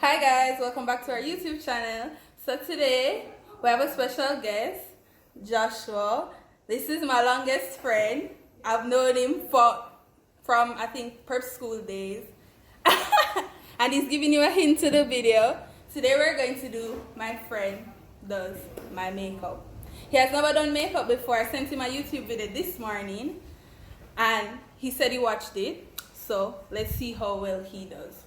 Hi guys, welcome back to our YouTube channel. So today we have a special guest, Joshua. This is my longest friend. I've known him from I think prep school days. And he's giving you a hint to the video. Today we're going to do my friend does my makeup. He has never done makeup before. I sent him a YouTube video this morning and he said he watched it. So let's see how well he does.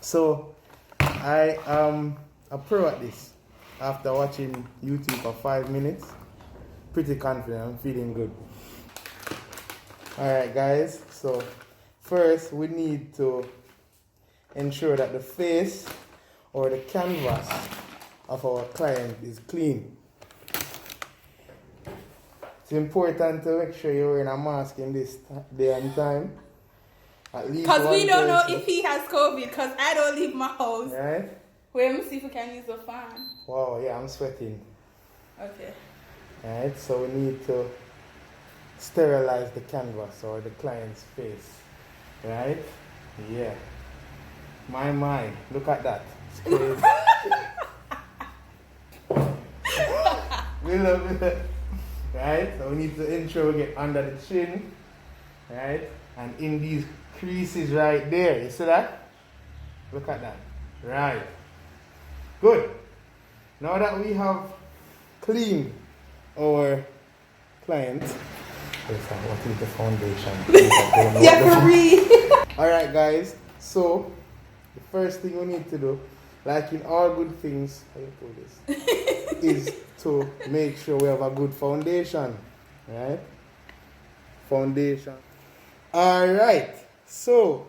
So, I am a pro at this. After watching YouTube for 5 minutes, pretty confident, I'm feeling good. Alright guys, so first we need to ensure that the face or the canvas of our client is clean. It's important to make sure you're wearing a mask in this day and time. Because we don't know if he has COVID, because I don't leave my house. Right? Wait, let me see if we can use the fan. Wow, yeah, I'm sweating. Okay. Alright, so we need to sterilize the canvas or the client's face. Right? Yeah. My, look at that. It's crazy. we love it. Right? So we need to ensure we get under the chin. Right? And in these creases right there. You see that? Look at that. Right. Good. Now that we have cleaned our client, what is the foundation? Yeah, for real. Alright guys, so the first thing we need to do, like in all good things, how you put this, is to make sure we have a good foundation. Right? Foundation. Alright, so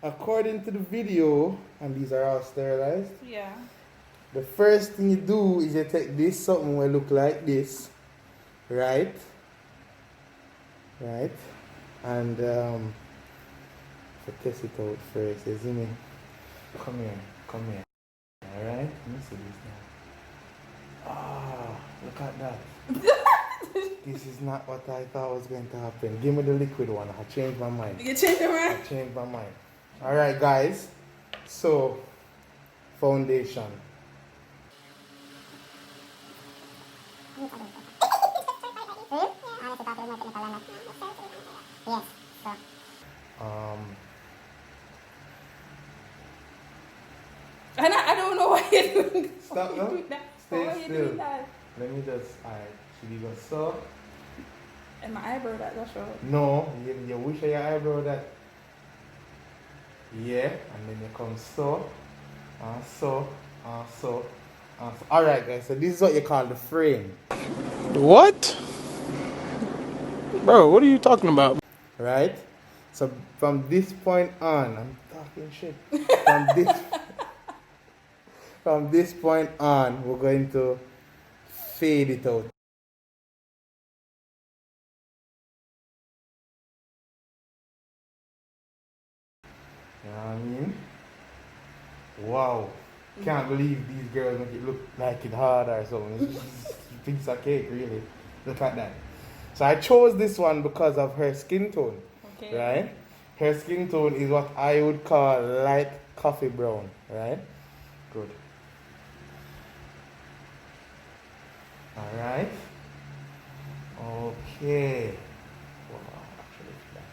according to the video, and these are all sterilized. Yeah. The first thing you do is you take this, something will look like this, right? Right? And to test it out first, you see me? Come here. Alright? Let me see this now. Ah, look at that. This is not what I thought was going to happen. Give me the liquid one. I changed my mind. You changed your mind? I changed my mind. Alright guys. So, foundation. I don't know why you're doing that. Stop now. Stay still. That? Let me just, alright, should we go so? And my eyebrow that's right. No, you wish your eyebrow that. Yeah, and then you come so, so. Alright guys, so this is what you call the frame. What? Bro, what are you talking about? Right? So from this point on, I'm talking shit. From this point on, we're going to fade it out. You know what I mean? Wow. Can't believe these girls make it look like it's hard or something. It's just a piece of cake, really. Look at that. So I chose this one because of her skin tone. Okay. Right? Her skin tone is what I would call light coffee brown. Right? Good. Alright. Okay. Wow, actually, like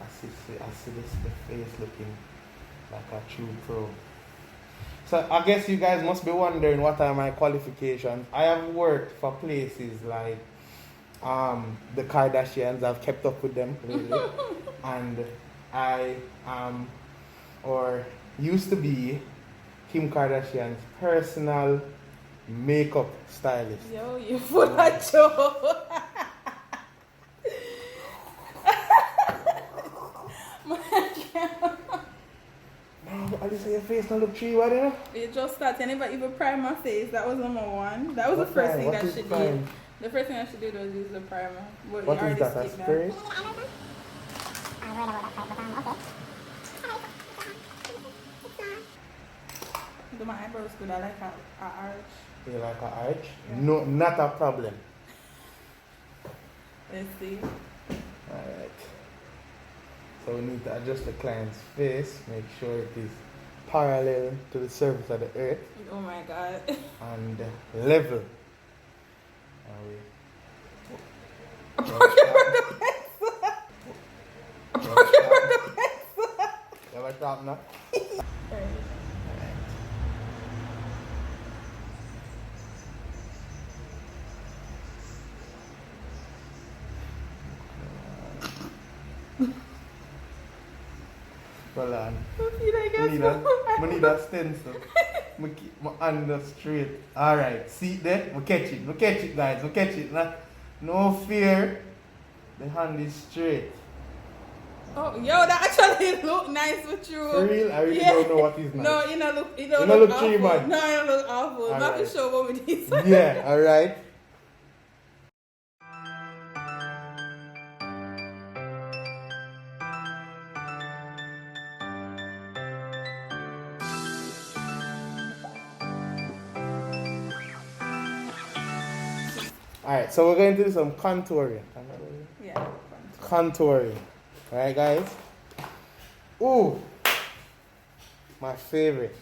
I see this the face looking like a true pro. So I guess you guys must be wondering what are my qualifications. I have worked for places like the Kardashians. I've kept up with them lately. And I am or used to be Kim Kardashian's personal makeup stylist. Yo, you full of joke. at least your face don't look tree, what, you know? You just start. You never even prime my face. That was number one. That was What the first prime? thing What that is she prime? did. The first thing that she did was use the primer. But What you is already that, a skipped spray? Do my eyebrows good? I like a arch. You like an arch? Yeah. No, not a problem. Let's see. Alright. So we need to adjust the client's face, make sure it is parallel to the surface of the earth Oh my god. and level. And we you have a top now? Hold on. I need a stencil. I keep my hand straight. Alright, see it there? We catch it guys, we catch it. No fear. The hand is straight. Oh, yo, that actually look nice with you. For real? I really don't know what is nice. No, you don't look, You don't look awful. tree bad. No, you don't look awful. I'm not Alright. sure what with this. Yeah, alright. Alright, so we're going to do some contouring. Yeah. Contouring. Alright, guys? Ooh! My favorite.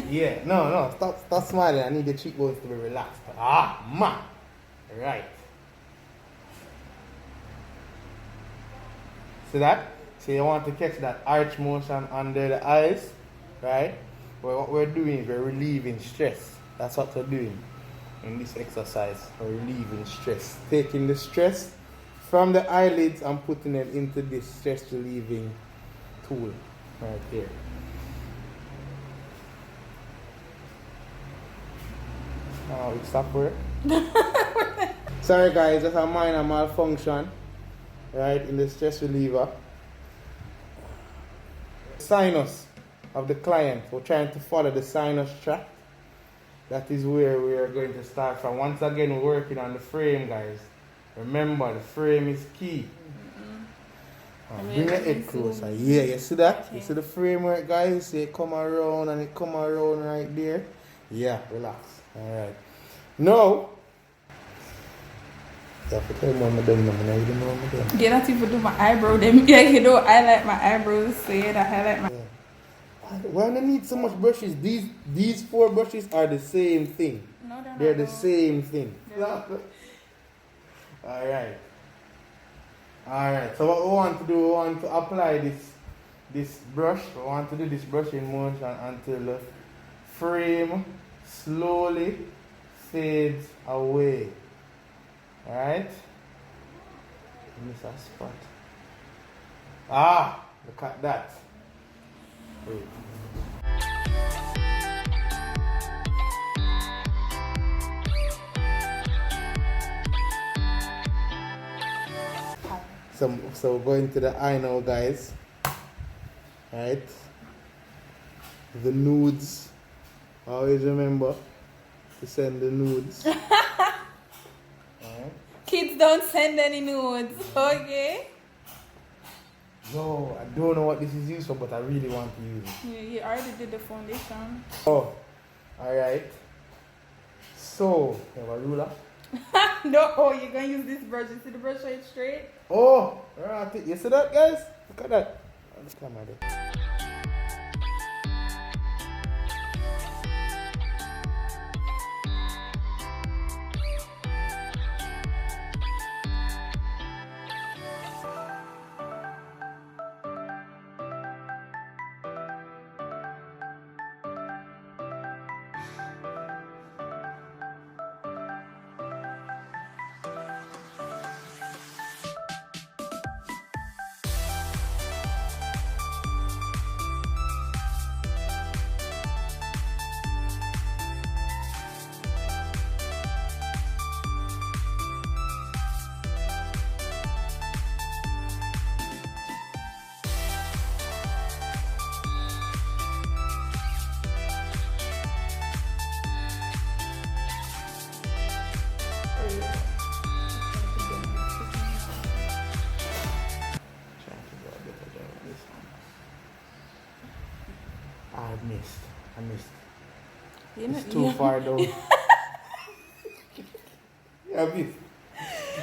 Yeah, no, stop smiling. I need the cheekbones to be relaxed. Ah, man. Right. See that? So you want to catch that arch motion under the eyes, right? Well, what we're doing is we're relieving stress. That's what we're doing in this exercise. We're relieving stress. Taking the stress from the eyelids and putting them into this stress relieving tool right here. Oh, it stopped work. Sorry guys, that's a minor malfunction, right, in the stress reliever. Sinus of the client. We're trying to follow the sinus tract. That is where we are going to start from. Once again, we're working on the frame, guys. Remember, the frame is key. Bring your head closer. Yeah, you see that? You see the framework, guys? You see it come around and it come around right there. Yeah, relax. Alright. Now, you have to tell Mama them now. You don't know Mama them. You don't even do my eyebrow. Them, yeah, you don't highlight my eyebrows. Say that I highlight my. Yeah. Why do I need so much brushes? These 4 brushes are the same thing. No, they're the same thing. Alright. Alright. So what we want to do, we want to apply this brush. We want to do this brushing motion until the frame slowly fades away. Alright? Miss a spot. Ah! Look at that. Wait. So going to the eye now, guys. Right? The nudes. Always remember to send the nudes. Right? Kids don't send any nudes, okay? No, I don't know what this is used for, but I really want to use it. You already did the foundation. Oh, alright. So, you have a ruler? No, oh, you're going to use this brush. You see the brush right straight? Oh, right. You see that, guys? Look at that. Look at that. missed. I missed. You know, It's too far down. I missed.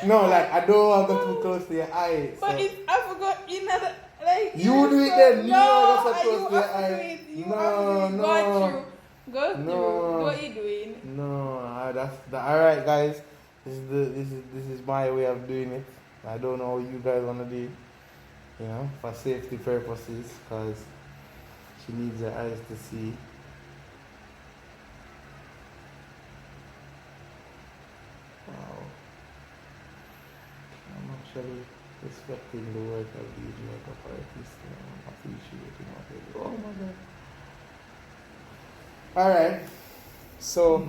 No, like I don't want to go too close to your eye. But So. it's I forgot in the like You do it then. No, You are so close you to your have to do eye. it. You No, have to do it. no. Go through. Go through. No. What are you doing? No, that's the, all right, guys. This is my way of doing it. I don't know how you guys wanna do it. You know, for safety purposes, because she needs her eyes to see. Wow, I'm actually respecting the work of these makeup artists. I'm appreciating what they do. Oh my god. All right, so.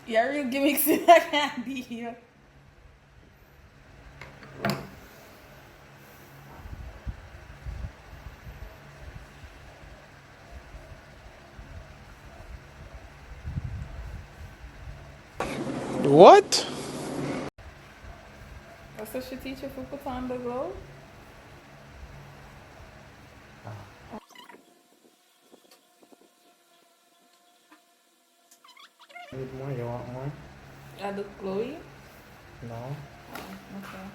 Your real gimmicks I can't be here. What? So she teach you to put on the glove? Need more? You want more? I look glowy? No. Oh, okay.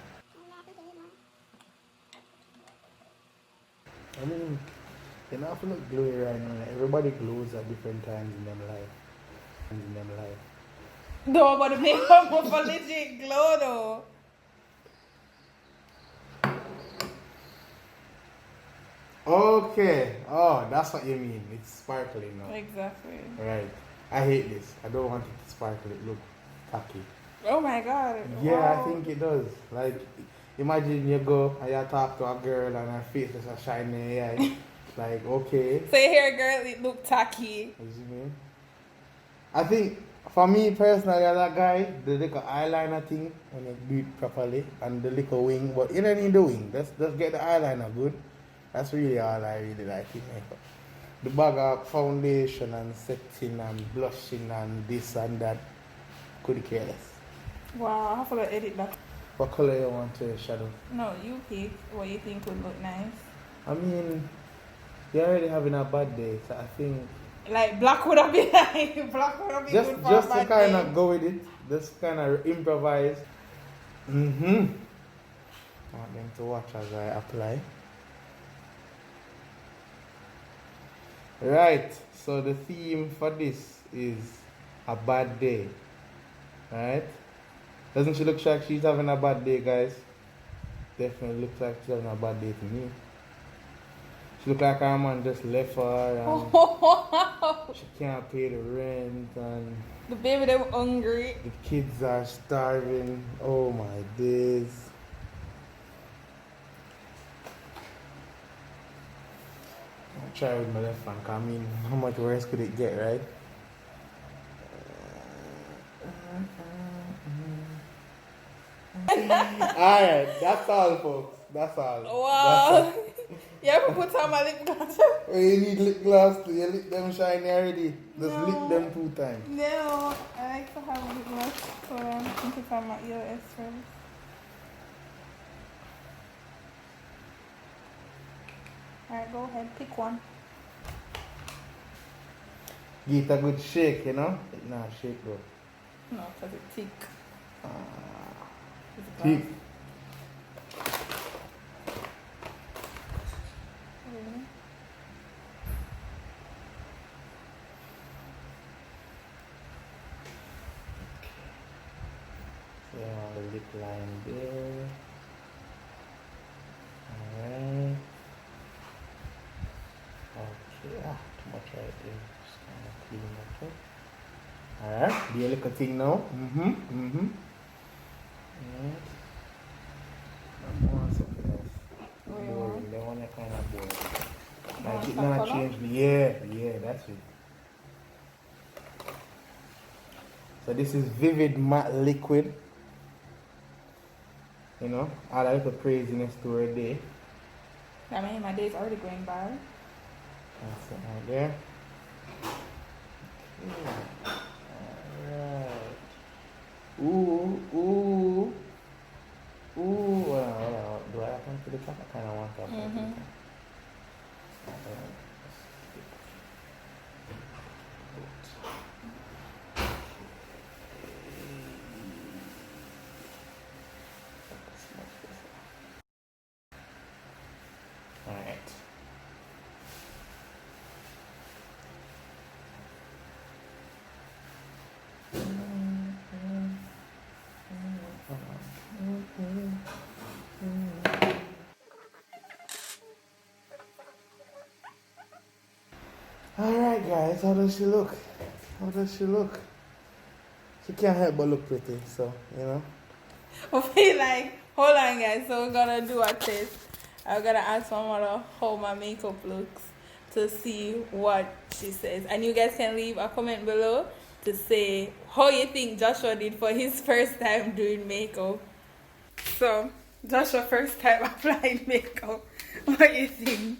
I mean, you don't have to look glowy right now. Everybody glows at different times in their life. No, but the makeup was for legit glow though. Okay. Oh, that's what you mean. It's sparkling now. Exactly. Right. I hate this. I don't want it to sparkle. It look tacky. Oh my god. Yeah, Wow. I think it does. Like, imagine you go and you talk to a girl and her face is a shiny eye. Like, okay. So your hair girl, it look tacky. You see me? I think for me personally, as a guy, the little eyeliner thing when you do it properly and the little wing, but you don't need the wing. Just get the eyeliner good. That's really all I really like in makeup. The bag of foundation and setting and blushing and this and that, could care less. Wow, I have to edit that. What color you want to shadow? No, you pick what you think would look nice. I mean, you're already having a bad day, so I think Like black would have been like black would have been just good for just a to bad kind day. of go with it, just kind of improvise. I want them to watch as I apply. Right, so the theme for this is a bad day. Right? Doesn't she look like she's having a bad day, guys? Definitely looks like she's having a bad day to me. She look like her man just left her and she can't pay the rent and The baby they were hungry. the kids are starving. Oh my days. I'll try with my left hand, 'cause I mean, how much worse could it get, right? Alright, that's all, folks. That's all. Wow. You ever put on my lip gloss? Oh, you need lip gloss too. You lip them shiny already. Just No. lick them 2 times. No, I like to have lip gloss. So I'm thinking from my ears first. Alright, go ahead, pick one. Give it a good shake, you know? It not shake though. No, because it's thick. It's Thick. glass. Really? So the lip line there. Alright. Okay, too much right there. Just kind of clean that up. Alright, be a little thing now. Alright. I'm more something else. What you Boring. want? They want that kind of boring. You Like want it some not color? change the yeah, that's it. So this is Vivid Matte Liquid. You know, add a little craziness to her day. I mean, my day's already going by. That's it right there. Okay. Alright. Ooh. Alright guys, how does she look? How does she look? She can't help but look pretty, so you know. Okay, like, hold on guys, so we're gonna do a test. I'm gonna ask my mother how my makeup looks to see what she says. And you guys can leave a comment below to say how you think Joshua did for his first time doing makeup. So, Joshua first time applying makeup. What do you think?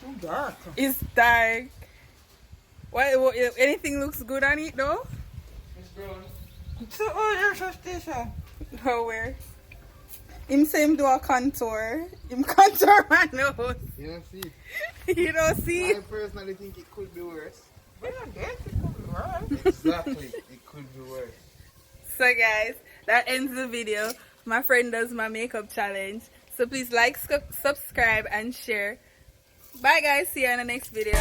Too dark. It's dark. What, anything looks good on it though? It's brown. So, oh, there's a station. Oh, where? Him say him do a contour. Him contour my nose. You don't see? You don't see? I personally think it could be worse. But I guess it could be worse. Exactly. It could be worse. So guys, that ends the video. My friend does my makeup challenge. So please like, subscribe and share. Bye guys. See you in the next video.